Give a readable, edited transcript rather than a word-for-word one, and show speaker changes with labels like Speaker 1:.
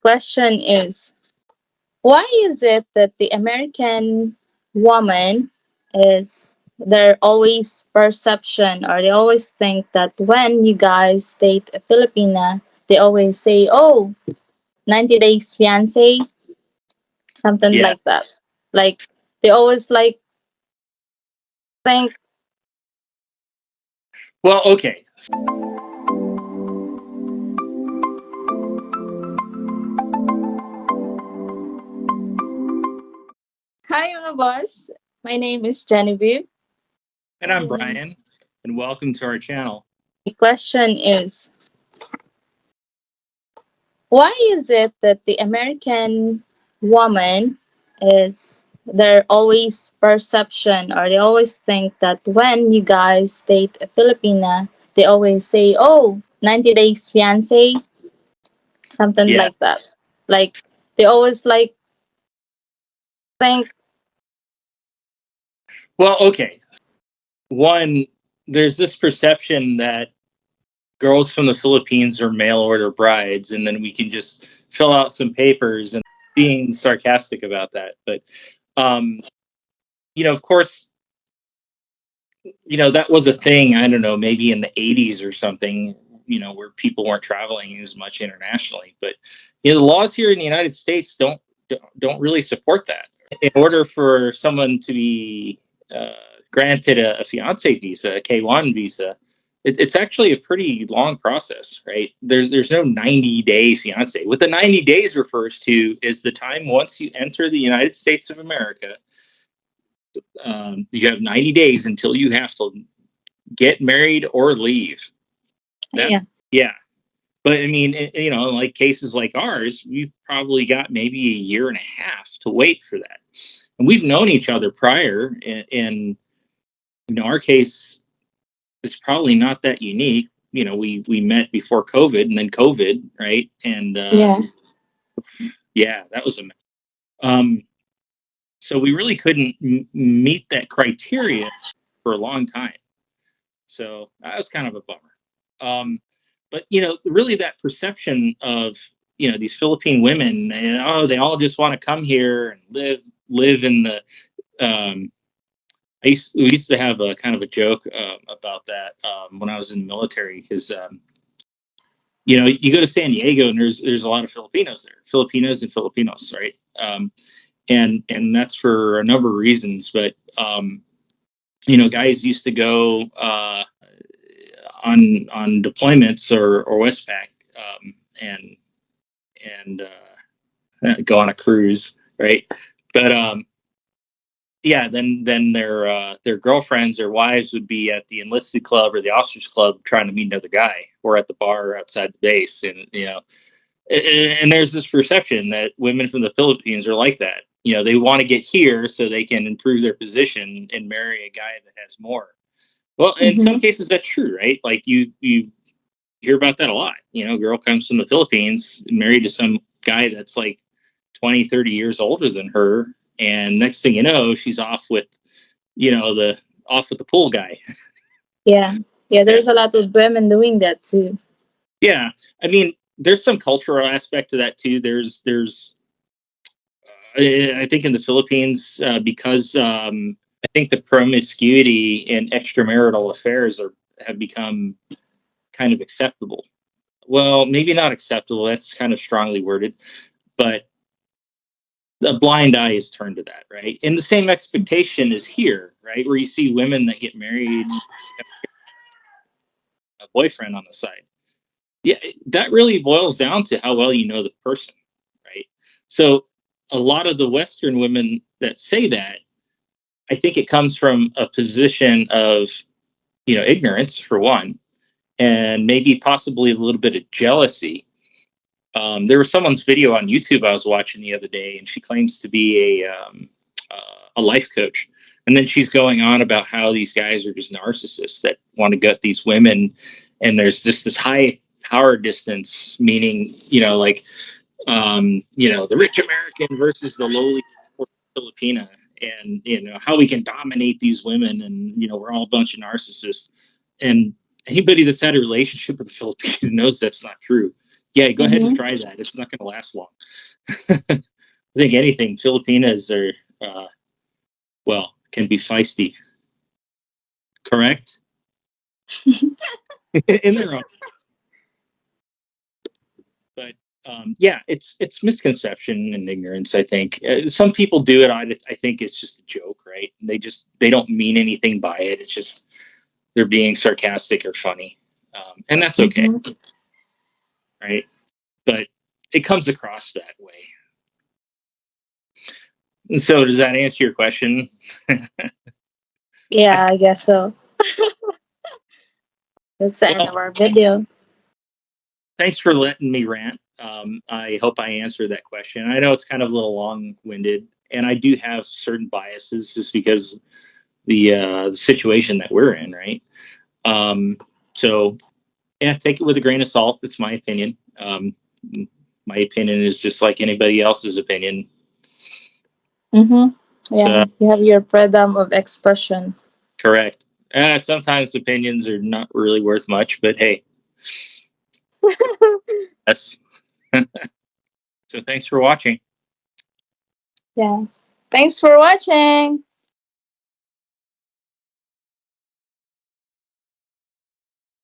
Speaker 1: Question is, why is it that the American woman is there always perception or they always think that when you guys date a Filipina, they always say, oh, 90 days fiance, something
Speaker 2: Yeah.
Speaker 1: like that. Like they always like think,
Speaker 2: Well, okay.
Speaker 1: hi mga boss, my name is Genevieve.
Speaker 2: And I'm Brian, and welcome to our channel.
Speaker 1: My question is, why is it that the American woman is there always perception or they always think that when you guys date a Filipina, they always say, oh, 90 days fiance, something
Speaker 2: Yeah.
Speaker 1: like that. Like they always like think,
Speaker 2: Well, okay. One, there's this perception that girls from the Philippines are mail order brides, and then we can just fill out some papers and being sarcastic about that. But, um, of course, that was a thing, I don't know, maybe in the 80s or something, where people weren't traveling as much internationally. But, the laws here in the United States don't really support that. In order for someone to be uh, granted a fiance visa, a K1 visa, it's actually a pretty long process, right? There's no 90-day fiance. What the 90 days refers to is the time once you enter the United States of America. You have 90 days until you have to get married or leave. That
Speaker 1: yeah,
Speaker 2: Yeah. But I mean, like cases like ours, we've probably got maybe a year and a half to wait for that. And we've known each other prior, and our case is probably not that unique. We met before COVID, and then COVID, right? And
Speaker 1: yeah,
Speaker 2: yeah, that was a mess. Um, so we really couldn't meet that criteria for a long time. So that was kind of a bummer. But really that perception of these Philippine women, and they all just want to come here and live in the. We used to have a kind of a joke about that when I was in the military, because you go to San Diego and there's a lot of Filipinos there, Filipinos and Filipinos, right? And that's for a number of reasons, but guys used to go on deployments or Westpac, and go on a cruise, right? But yeah, then their girlfriends or wives would be at the enlisted club or the officers club trying to meet another guy, or at the bar outside the base, and and there's this perception that women from the Philippines are like that. They want to get here so they can improve their position and marry a guy that has more. Well, in some
Speaker 1: mm-hmm.
Speaker 2: cases that's true, right? Like you hear about that a lot. A girl comes from the Philippines, married to some guy that's like 20, 30 years older than her, and next thing you know, she's off with, the off with the pool guy.
Speaker 1: Yeah, yeah.
Speaker 2: Yeah.
Speaker 1: There's a lot of women doing that too.
Speaker 2: Yeah. I mean, there's some cultural aspect to that too. There's I think in the Philippines, because I think the promiscuity in extramarital affairs have become kind of acceptable. Well, maybe not acceptable. That's kind of strongly worded, but the blind eye is turned to that, right? And the same expectation is here, right? Where you see women that get married, a boyfriend on the side. Yeah, that really boils down to how well you know the person, right? So a lot of the Western women that say that, I think it comes from a position of, ignorance for one, and maybe possibly a little bit of jealousy. There was someone's video on YouTube I was watching the other day, and she claims to be a life coach. And then she's going on about how these guys are just narcissists that want to gut these women, and there's just this high power distance, meaning like the rich American versus the lowly Filipina, and how we can dominate these women, and we're all a bunch of narcissists. And anybody that's had a relationship with a Filipino knows that's not true. Yeah, go ahead and
Speaker 1: Mm-hmm.
Speaker 2: try that. It's not going to last long. I think anything Filipinas are well can be feisty. Correct in their own, but yeah, it's misconception and ignorance. I think some people do it. I think it's just a joke, right? They don't mean anything by it. It's just they're being sarcastic or funny, and that's okay,
Speaker 1: Mm-hmm.
Speaker 2: right? But it comes across that way. And so, does that answer your question?
Speaker 1: Yeah, I guess so. That's the end of
Speaker 2: Well,
Speaker 1: our video.
Speaker 2: thanks for letting me rant. I hope I answered that question. I know it's kind of a little long-winded, and I do have certain biases just because the situation that we're in, right? Um, so yeah, take it with a grain of salt. It's my opinion. My opinion is just like anybody else's opinion.
Speaker 1: Mm-hmm. Yeah,
Speaker 2: Uh,
Speaker 1: you have your freedom of expression.
Speaker 2: correct. Sometimes opinions are not really worth much, but hey, yes. So thanks for watching.
Speaker 1: Yeah. Thanks for watching.